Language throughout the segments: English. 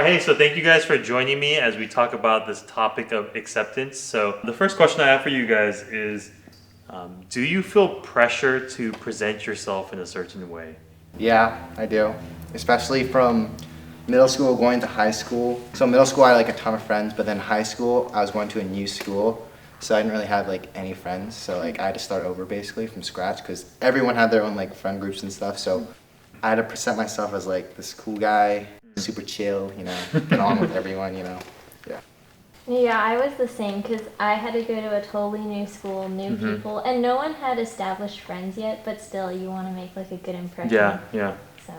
right, hey, so thank you guys for joining me as we talk about this topic of acceptance. So the first question I have for you guys is, do you feel pressure to present yourself in a certain way? Yeah, I do. Especially from middle school going to high school. So middle school I had like a ton of friends, but then high school I was going to a new school. So I didn't really have like any friends. So like I had to start over basically from scratch because everyone had their own like friend groups and stuff. So I had to present myself as like this cool guy, super chill, get on with everyone. Yeah. Yeah, I was the same because I had to go to a totally new school, new people, and no one had established friends yet, but still you want to make like a good impression. Yeah. So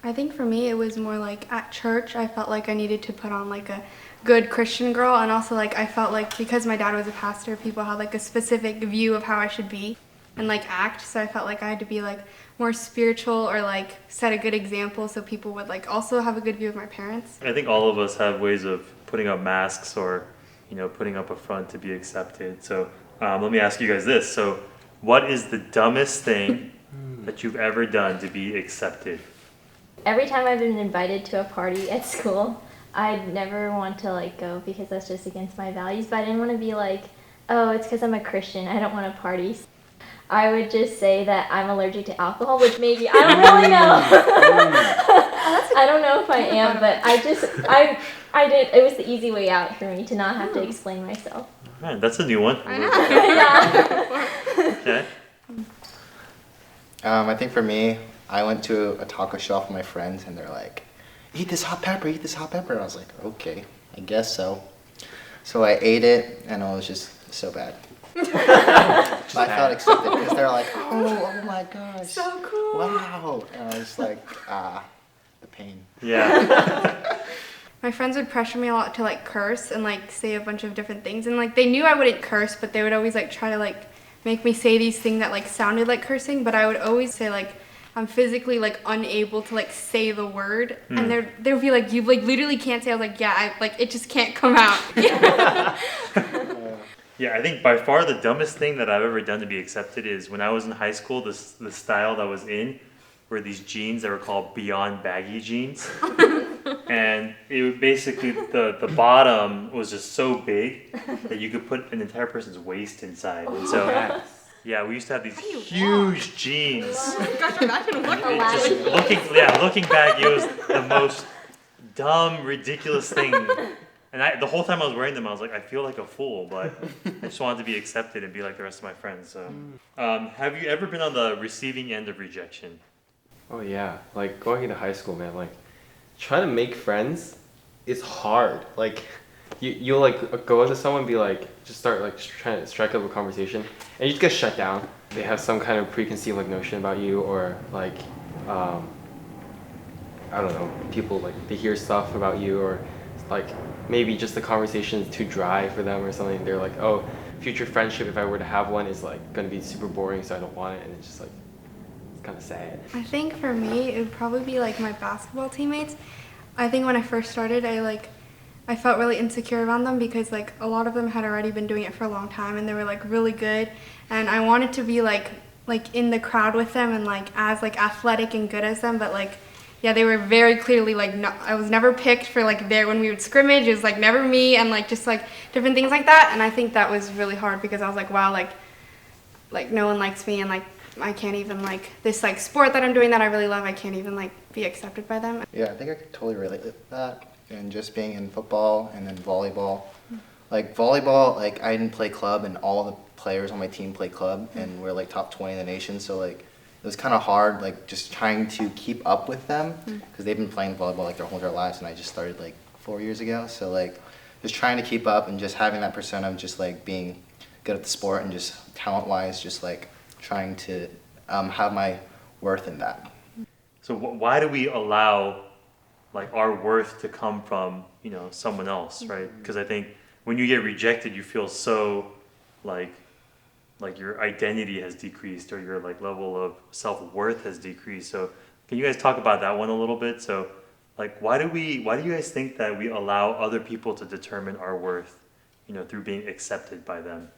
I think for me it was more like at church I felt like I needed to put on like a good Christian girl, and also like I felt like because my dad was a pastor, people had like a specific view of how I should be and like act, so I felt like I had to be like more spiritual or like set a good example so people would like also have a good view of my parents. I think all of us have ways of putting up masks or, putting up a front to be accepted. So let me ask you guys this. So what is the dumbest thing that you've ever done to be accepted? every time I've been invited to a party at school, I'd never want to like go because that's just against my values. But I didn't want to be like, oh, it's because I'm a Christian, I don't want to party. I would just say that I'm allergic to alcohol, which maybe, I don't really know. I don't know if I am, but I did, it was the easy way out for me to not have to explain myself. Man, that's a new one. I know. Yeah. Okay. I think for me, I went to a taco shop with my friends and they're like, eat this hot pepper, eat this hot pepper. And I was like, okay, I guess so. So I ate it and it was just so bad. I felt accepted because they're like, oh my gosh. So cool. Wow. And I was like, the pain. Yeah. My friends would pressure me a lot to like curse and like say a bunch of different things, and like they knew I wouldn't curse, but they would always like try to like make me say these things that like sounded like cursing, but I would always say like I'm physically like unable to like say the word, and they would be like, you like literally can't say. I was like, yeah, I like it just can't come out. Yeah, I think by far the dumbest thing that I've ever done to be accepted is when I was in high school, the style that was in were these jeans that were called Beyond Baggy jeans. And it would basically, the bottom was just so big that you could put an entire person's waist inside. And so, yeah, we used to have these huge jeans. Gosh, imagine what Looking back, it was the most dumb, ridiculous thing. And the whole time I was wearing them, I was like, I feel like a fool, but I just wanted to be accepted and be like the rest of my friends. So, have you ever been on the receiving end of rejection? Oh yeah, like going into high school, man, like trying to make friends is hard. Like you'll like go up to someone and be like, just start like trying to strike up a conversation, and you just get shut down. They have some kind of preconceived like notion about you, or like I don't know, people like they hear stuff about you, or like maybe just the conversation is too dry for them or something. They're like, oh, future friendship, if I were to have one, is like gonna be super boring, so I don't want it, and it's just like kind of sad. I think for me it would probably be like my basketball teammates. I think when I first started, I felt really insecure around them because like a lot of them had already been doing it for a long time and they were like really good, and I wanted to be like in the crowd with them and like as like athletic and good as them, but like yeah, they were very clearly like no, I was never picked for like there when we would scrimmage. It was like never me, and like just like different things like that. And I think that was really hard because I was like, wow, like no one likes me, and like I can't even like this like sport that I'm doing that I really love, I can't even like be accepted by them. Yeah, I think I could totally relate to that. And just being in football and then volleyball. Like volleyball, like I didn't play club and all the players on my team play club and we're like top 20 in the nation. So like it was kind of hard like just trying to keep up with them because they've been playing volleyball like their whole entire lives and I just started like 4 years ago. So like just trying to keep up and just having that persona of just like being good at the sport and just talent-wise just like trying to have my worth in that. So why do we allow like our worth to come from, someone else, right? Because I think when you get rejected, you feel so like your identity has decreased or your like level of self-worth has decreased. So can you guys talk about that one a little bit? So like why do you guys think that we allow other people to determine our worth, through being accepted by them?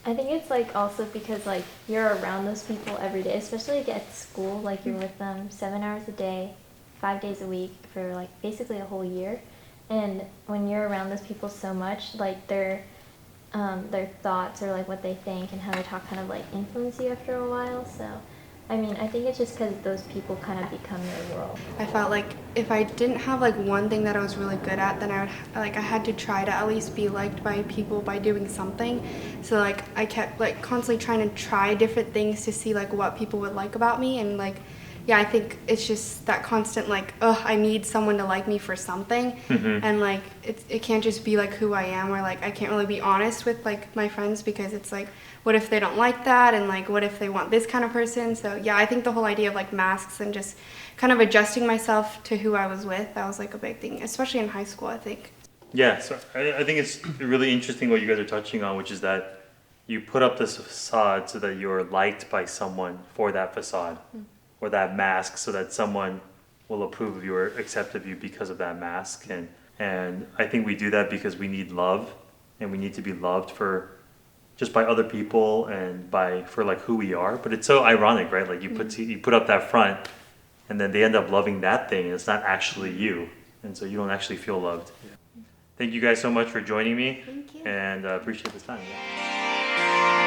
I think it's like also because like you're around those people every day, especially like at school, like you're with them 7 hours a day, 5 days a week for like basically a whole year. And when you're around those people so much, like their thoughts or like what they think and how they talk kind of like influence you after a while. So I mean, I think it's just because those people kind of become your world. I felt like if I didn't have like one thing that I was really good at, then I would like I had to try to at least be liked by people by doing something. So like I kept like constantly trying to try different things to see like what people would like about me, and like yeah, I think it's just that constant like, oh, I need someone to like me for something, and like it can't just be like who I am, or like I can't really be honest with like my friends because it's like, what if they don't like that, and like what if they want this kind of person? So yeah, I think the whole idea of like masks and just kind of adjusting myself to who I was with, that was like a big thing, especially in high school, I think. Yeah, so I think it's really interesting what you guys are touching on, which is that you put up this facade so that you're liked by someone for that facade or that mask, so that someone will approve of you or accept of you because of that mask. And I think we do that because we need love, and we need to be loved for just by other people and for like who we are. But it's so ironic, right? Like you put up that front, and then they end up loving that thing, and it's not actually you, and so you don't actually feel loved. Thank you guys so much for joining me. Thank you. And appreciate this time.